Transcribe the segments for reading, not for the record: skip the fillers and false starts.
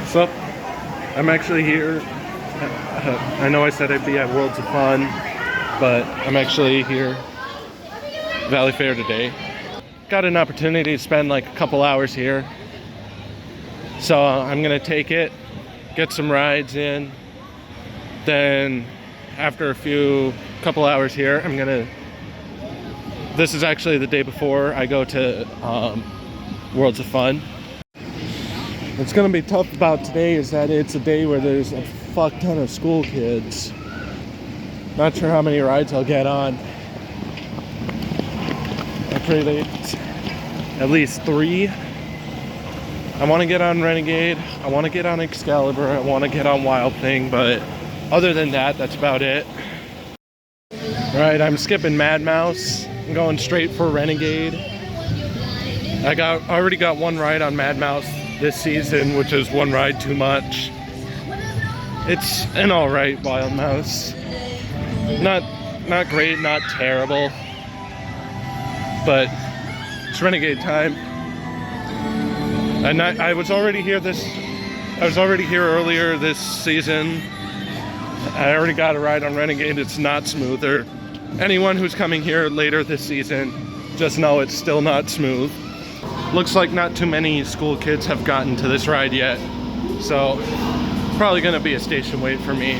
So, I'm actually here. I know I said I'd be at Worlds of Fun, but I'm actually here, Valley Fair today. Got an opportunity to spend like a couple hours here. So I'm gonna take it, get some rides in. Then after a couple hours here, this is actually the day before I go to Worlds of Fun. What's gonna be tough about today is that it's a day where there's a fuck ton of school kids. Not sure how many rides I'll get on. I pray that at least 3. I want to get on Renegade, I want to get on Excalibur, I want to get on Wild Thing, but other than that, that's about it. Alright, I'm skipping Mad Mouse. I'm going straight for Renegade. I already got one ride on Mad Mouse this season, which is one ride too much. It's an alright Wild Mouse. Not great, not terrible. But it's Renegade time. And I was already here earlier this season. I already got a ride on Renegade. It's not smoother. Anyone who's coming here later this season, just know it's still not smooth. Looks like not too many school kids have gotten to this ride yet. So, probably gonna be a station wait for me.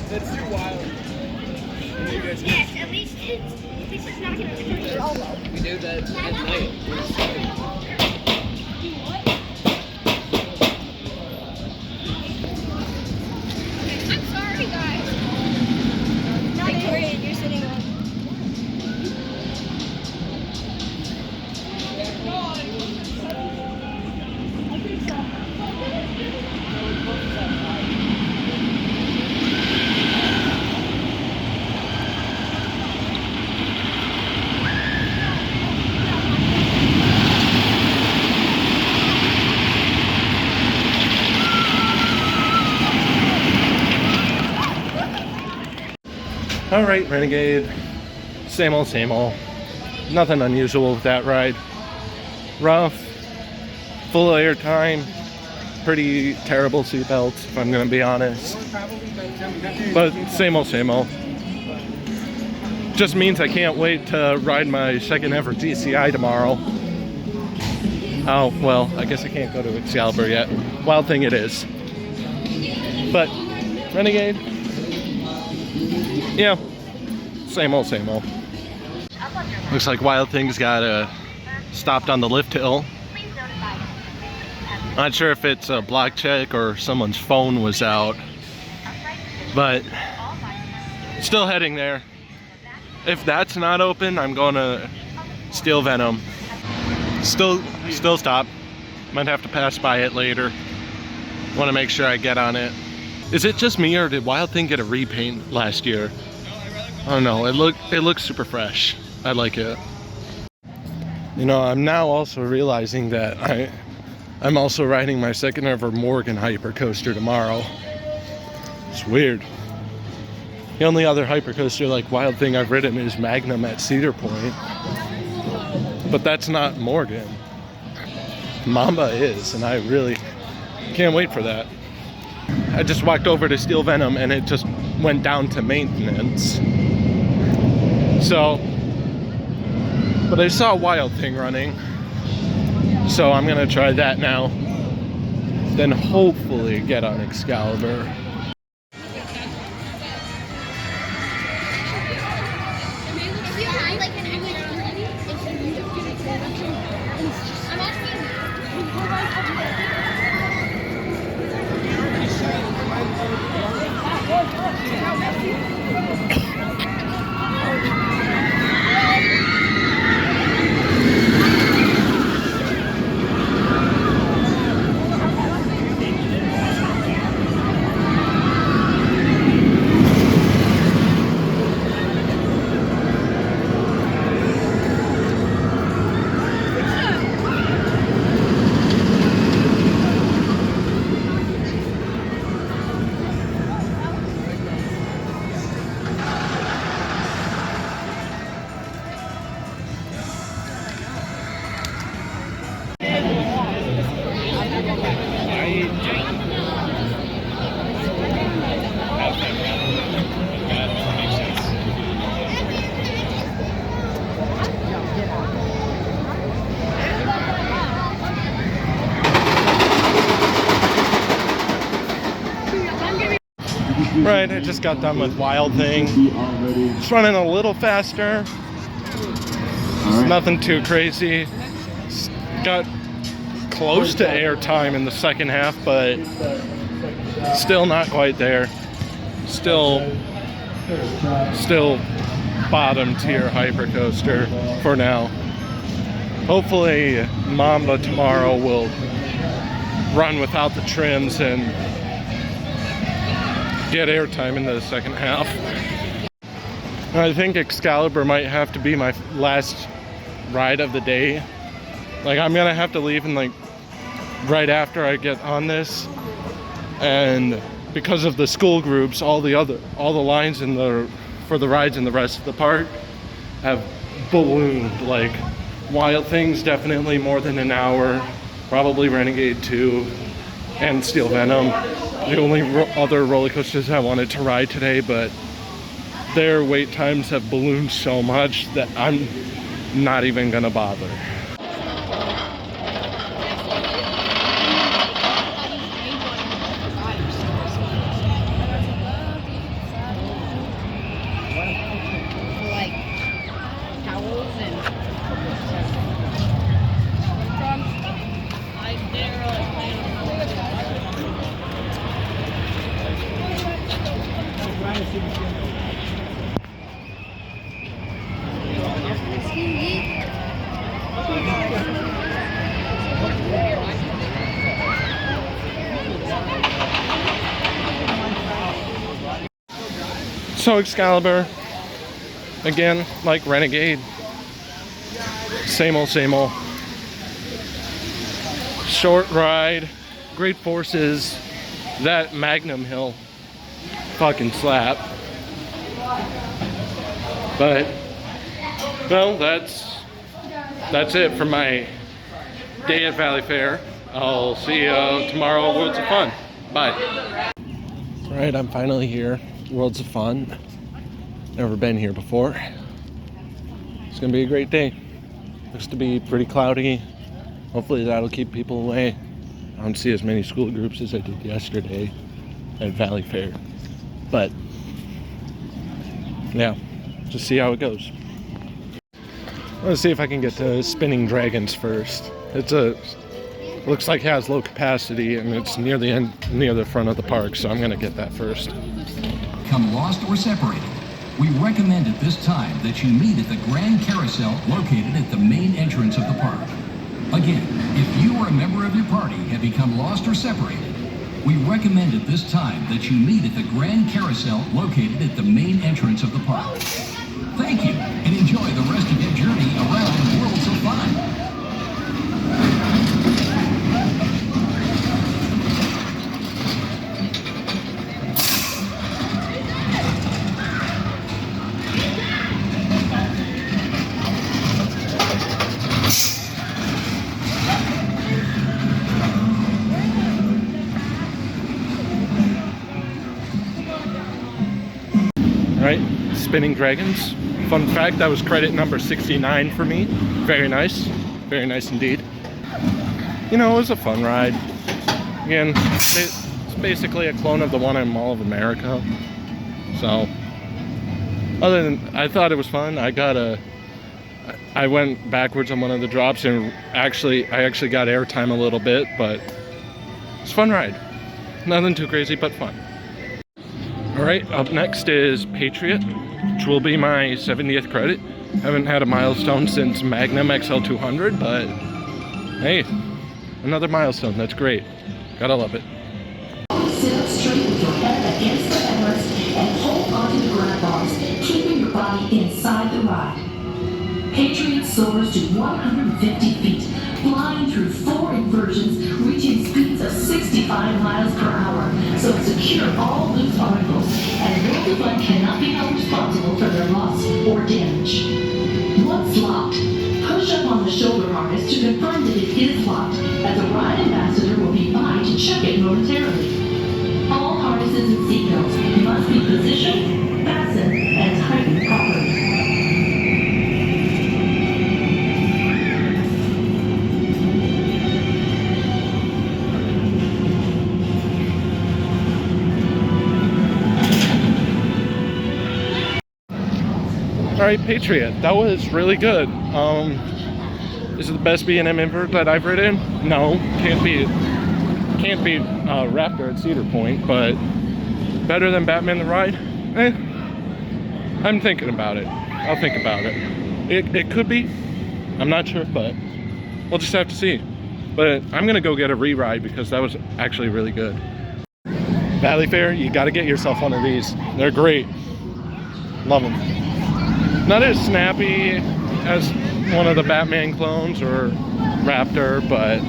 That's too wild. Yes, at least it's not going to be all low. We do that at night. I'm sorry, guys. Not Victoria, you're sitting on. Alright, Renegade. Same old, same old. Nothing unusual with that ride. Rough. Full air time. Pretty terrible seatbelts, if I'm gonna be honest. But same old, same old. Just means I can't wait to ride my second ever GCI tomorrow. Oh, well, I guess I can't go to Excalibur yet. Wild Thing it is. But, Renegade, yeah, same old, same old. Looks like Wild Thing's got stopped on the lift hill. Not sure if it's a block check or someone's phone was out, but still heading there. If that's not open, I'm going to Steel Venom. Still stop. Might have to pass by it later. Want to make sure I get on it. Is it just me, or did Wild Thing get a repaint last year? I don't know. It looks super fresh. I like it. You know, I'm now also realizing that I'm also riding my second ever Morgan hypercoaster tomorrow. It's weird. The only other hypercoaster like Wild Thing I've ridden is Magnum at Cedar Point. But that's not Morgan. Mamba is, and I really can't wait for that. I just walked over to Steel Venom and it just went down to maintenance. So, but I saw Wild Thing running. So I'm gonna try that now. Then hopefully get on Excalibur. Right, I just got done with Wild Thing. It's running a little faster. It's nothing too crazy. It's got close to airtime in the second half, but still not quite there. Still bottom tier hypercoaster for now. Hopefully Mamba tomorrow will run without the trims and get airtime in the second half. I think Excalibur might have to be my last ride of the day. Like, I'm gonna have to leave in like right after I get on this, and because of the school groups, all the lines for the rides in the rest of the park have ballooned. Like, Wild Thing's definitely more than an hour, probably Renegade 2 and Steel Venom. The only other roller coasters I wanted to ride today, but their wait times have ballooned so much that I'm not even gonna bother. So Excalibur, again, like Renegade, same old, same old. Short ride, great forces. That Magnum Hill fucking slap. But, well, that's it for my day at Valley Fair. I'll see you tomorrow at Worlds of Fun. Bye. Alright, I'm finally here. Worlds of Fun. Never been here before. It's gonna be a great day. Looks to be pretty cloudy. Hopefully that'll keep people away. I don't see as many school groups as I did yesterday at Valley Fair. But yeah, just see how it goes. Let's see if I can get to Spinning Dragons first. Looks like it has low capacity and it's near the end, near the front of the park, so I'm gonna get that first. Come lost or separated, we recommend at this time that you meet at the Grand Carousel located at the main entrance of the park. Again, if you or a member of your party have become lost or separated, we recommend at this time that you meet at the Grand Carousel located at the main entrance of the park. Thank you, and enjoy the rest of your journey around Worlds of Fun. Right, Spinning Dragons. Fun fact, that was credit number 69 for me. Very nice indeed. You know, it was a fun ride. Again, it's basically a clone of the one in Mall of America. So, other than, I thought it was fun. I went backwards on one of the drops and I actually got airtime a little bit, but it's a fun ride. Nothing too crazy, but fun. Alright, up next is Patriot, which will be my 70th credit. Haven't had a milestone since Magnum XL200, but hey, another milestone. That's great. Gotta love it. Sit up straight with your head against the headrest and hold onto the grab bars, keeping your body inside the ride. Patriot soars to 150 feet, flying through 4 inversions, reaching speeds of 65 miles per hour. So secure all loose articles, and World of Fun cannot be held responsible for their loss or damage. Once locked, push up on the shoulder harness to confirm that it is locked, as a ride ambassador will be by to check it momentarily. All harnesses and seatbelts must be positioned, fastened, and tightened properly. Alright, Patriot, that was really good. Is it the best B&M invert that I've ridden? No, can't be Raptor at Cedar Point, but better than Batman the Ride? I'm thinking about it. I'll think about it. It could be. I'm not sure, but we'll just have to see. But I'm gonna go get a re-ride because that was actually really good. Valley Fair, you gotta get yourself one of these. They're great. Love them. Not as snappy as one of the Batman clones or Raptor, but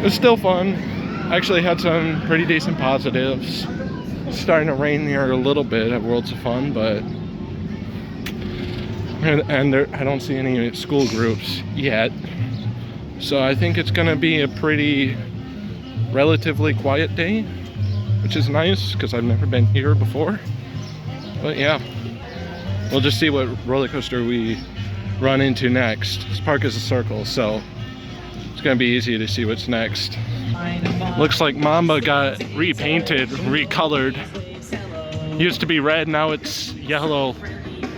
it's still fun. Actually had some pretty decent positives. It's starting to rain here a little bit at Worlds of Fun, but I don't see any school groups yet. So I think it's gonna be a pretty relatively quiet day, which is nice because I've never been here before. But yeah, we'll just see what roller coaster we run into next. This park is a circle, so it's gonna be easy to see what's next. Looks like Mamba got repainted, recolored. Used to be red, now it's yellow.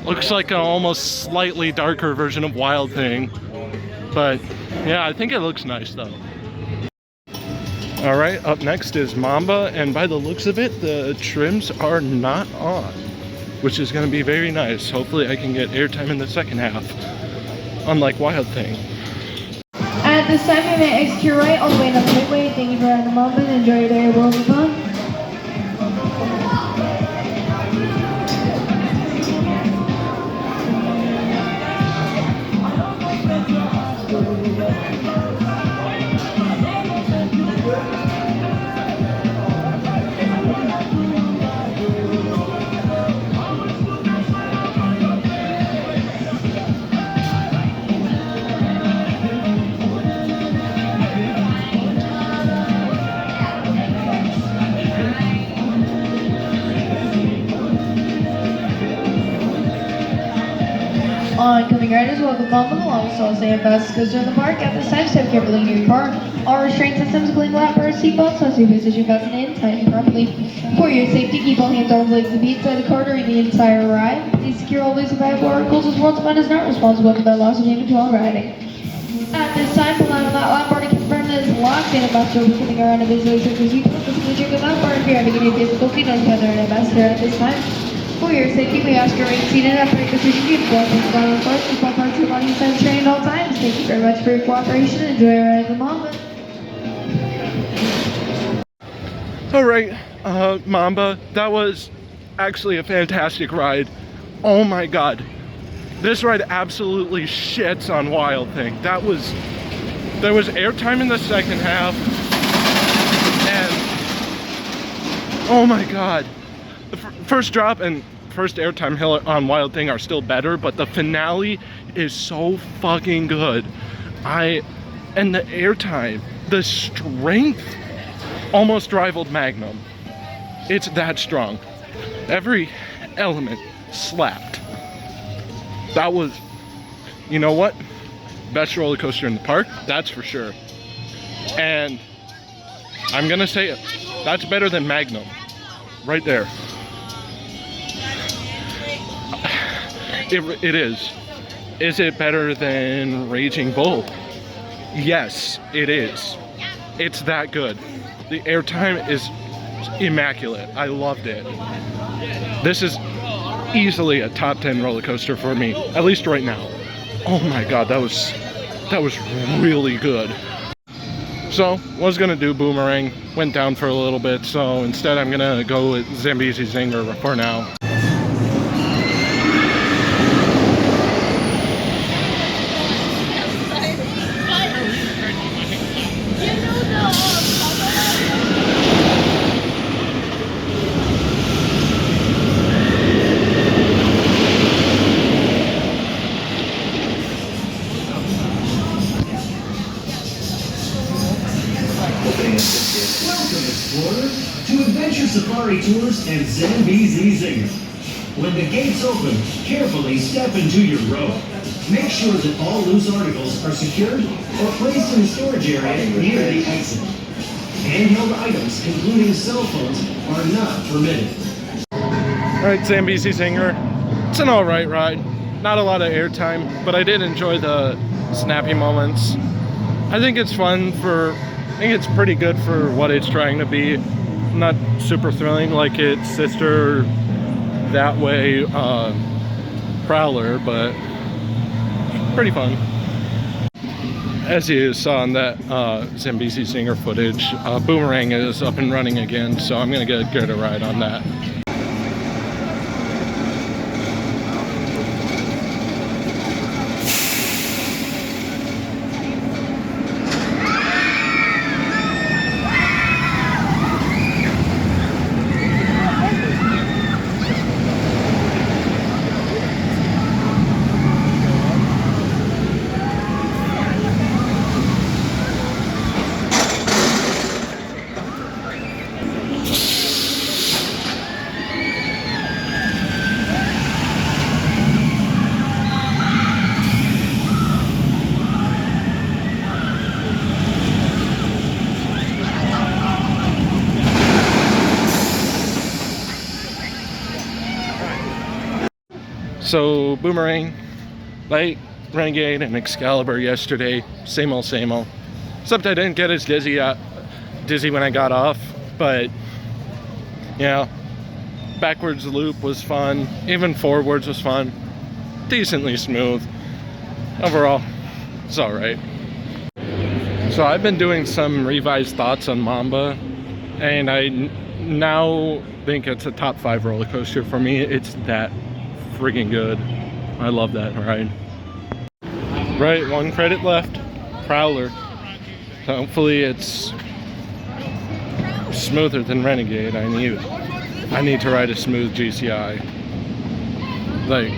Looks like an almost slightly darker version of Wild Thing. But yeah, I think it looks nice though. All right, up next is Mamba, and by the looks of it, the trims are not on, which is gonna be very nice. Hopefully I can get airtime in the second half, unlike Wild Thing. At this time, you may exit your right all the way down the midway. Thank you for riding the Mamba and enjoy your day at Worlds of Fun. Oncoming riders, welcome Mamba, along with all the fastest coaster in the park. At this time, step carefully near your car. All restraint systems, clean lap bar, seatbelts, must be position fastened in, tighten properly. For your safety, keep all hands, arms, legs, and feet inside the car during the entire ride. Please secure all loose and valuable articles, as Worlds of Fun is not responsible for their loss or damage while riding. At this time, pull out on that lap bar to confirm that it's locked and about to open coming around a visually circle seatbelt. This is the lap bar. If you're having any difficulty, don't tether an ambassador at this time. For your safety, we ask you to remain seated after your position. You can things on the floor. Keep all parts of the body inside train at all times. Thank you very much for your cooperation. Enjoy your ride at the Mamba. All right, Mamba, that was actually a fantastic ride. Oh my God, this ride absolutely shits on Wild Thing. There was airtime in the second half, and oh my God. The first drop and first airtime hill on Wild Thing are still better, but the finale is so fucking good. And the airtime, the strength almost rivaled Magnum. It's that strong. Every element slapped. That was, you know what? Best roller coaster in the park, that's for sure. And I'm gonna say it, that's better than Magnum. Right there. It is. Is it better than Raging Bull? Yes, it is. It's that good. The airtime is immaculate. I loved it. This is easily a top 10 roller coaster for me, at least right now. Oh my God, that was really good. So, was gonna do Boomerang, went down for a little bit, so instead I'm gonna go with Zambezi Zinger for now. Welcome, explorers, to Adventure Safari Tours and Zambezi Zinger. When the gates open, carefully step into your row. Make sure that all loose articles are secured or placed in the storage area near the exit. Handheld items, including cell phones, are not permitted. All right, Zambezi Zinger. It's an alright ride. Not a lot of airtime, but I did enjoy the snappy moments. I think it's fun I think it's pretty good for what it's trying to be. Not super thrilling like its sister that way Prowler, but pretty fun. As you saw in that Zambezi Singer footage, Boomerang is up and running again, so I'm gonna get a ride on that. So Boomerang, like Renegade and Excalibur yesterday, same old, same old. Except I didn't get as dizzy when I got off, but yeah, backwards loop was fun. Even forwards was fun. Decently smooth. Overall, it's all right. So I've been doing some revised thoughts on Mamba, and I now think it's a top 5 roller coaster for me. It's that freaking good. I love that ride. Right, 1 credit left. Prowler. So hopefully it's smoother than Renegade. I need to ride a smooth GCI. Like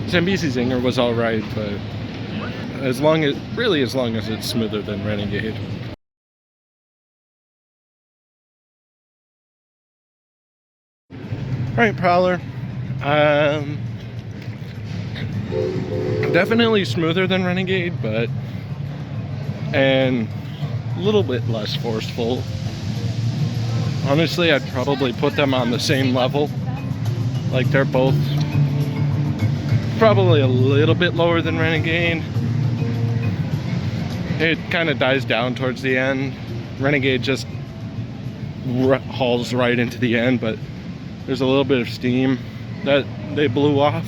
Zambezi Zinger was alright, but as long as it's smoother than Renegade. Right, Prowler. Definitely smoother than Renegade, and a little bit less forceful. Honestly, I'd probably put them on the same level. Like, they're both probably a little bit lower than Renegade. It kind of dies down towards the end. Renegade just hauls right into the end, but there's a little bit of steam that they blew off.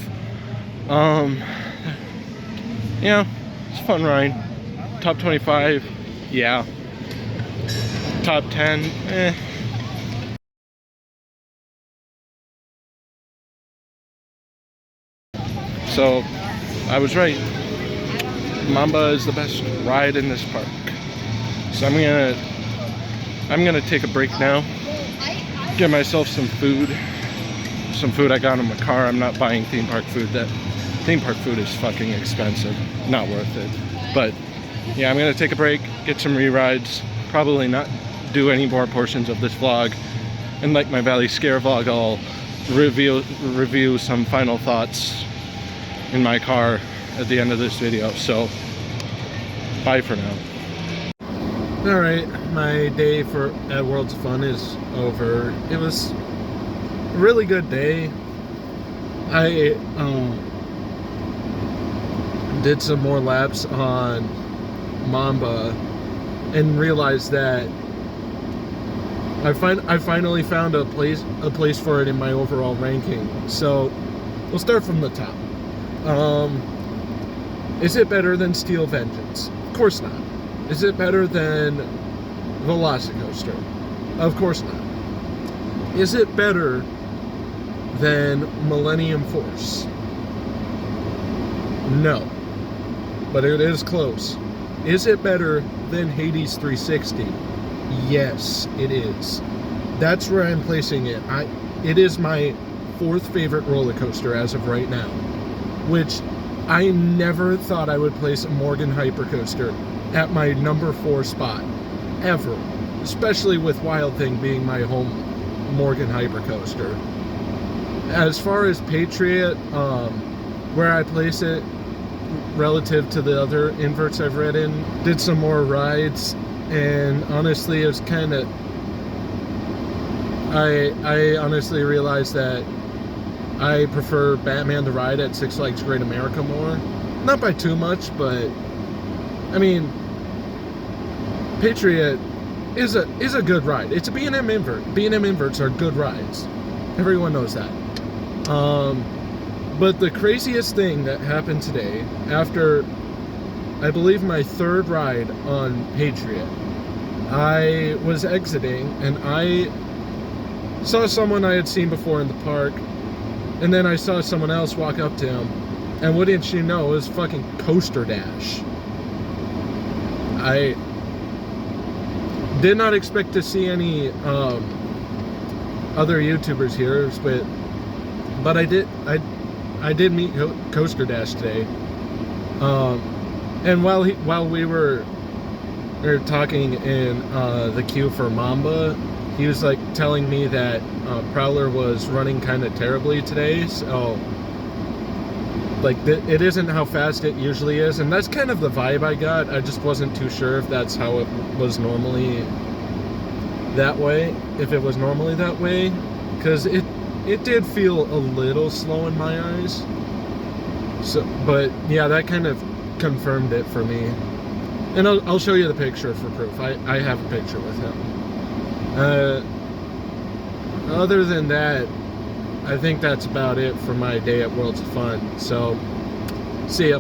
Yeah, it's a fun ride. Top 25, yeah. Top 10, eh. So, I was right. Mamba is the best ride in this park. So I'm gonna take a break now. Get myself some food. Some food I got in my car. I'm not buying theme park food. That theme park food is fucking expensive. Not worth it. But yeah, I'm gonna take a break, get some re-rides, probably not do any more portions of this vlog. And like my Valley Scare vlog, I'll review some final thoughts in my car at the end of this video. So bye for now. Alright, my day at Worlds of Fun is over. It was a really good day. I did some more laps on Mamba and realized that I finally found a place for it in my overall ranking. So we'll start from the top. Is it better than Steel Vengeance? Of course not. Is it better than Velocicoaster? Of course not. Is it better than Millennium Force? No. But it is close. Is it better than Hades 360? Yes, it is. That's where I'm placing it. It is my 4th favorite roller coaster as of right now, which I never thought I would place a Morgan Hypercoaster at my number 4 spot, ever. Especially with Wild Thing being my home Morgan Hypercoaster. As far as Patriot, where I place it relative to the other inverts I've ridden, did some more rides, and honestly it was kind of, I honestly realized that I prefer Batman the Ride at Six Flags Great America more. Not by too much, but I mean, Patriot is a good ride. It's a B&M invert. B&M inverts are good rides. Everyone knows that. But the craziest thing that happened today, after I believe my third ride on Patriot, I was exiting and I saw someone I had seen before in the park, and then I saw someone else walk up to him, and wouldn't you know, it was fucking Coaster Dash. I did not expect to see any other YouTubers here, but I did meet Coaster Dash today. And while we were talking in the queue for Mamba, he was like telling me that Prowler was running kind of terribly today, so like it isn't how fast it usually is, and that's kind of the vibe I got. I just wasn't too sure if that's how it was normally that way, because it did feel a little slow in my eyes. So, but yeah, that kind of confirmed it for me. And I'll show you the picture for proof. I have a picture with him. Other than that, I think that's about it for my day at Worlds of Fun. So, see ya.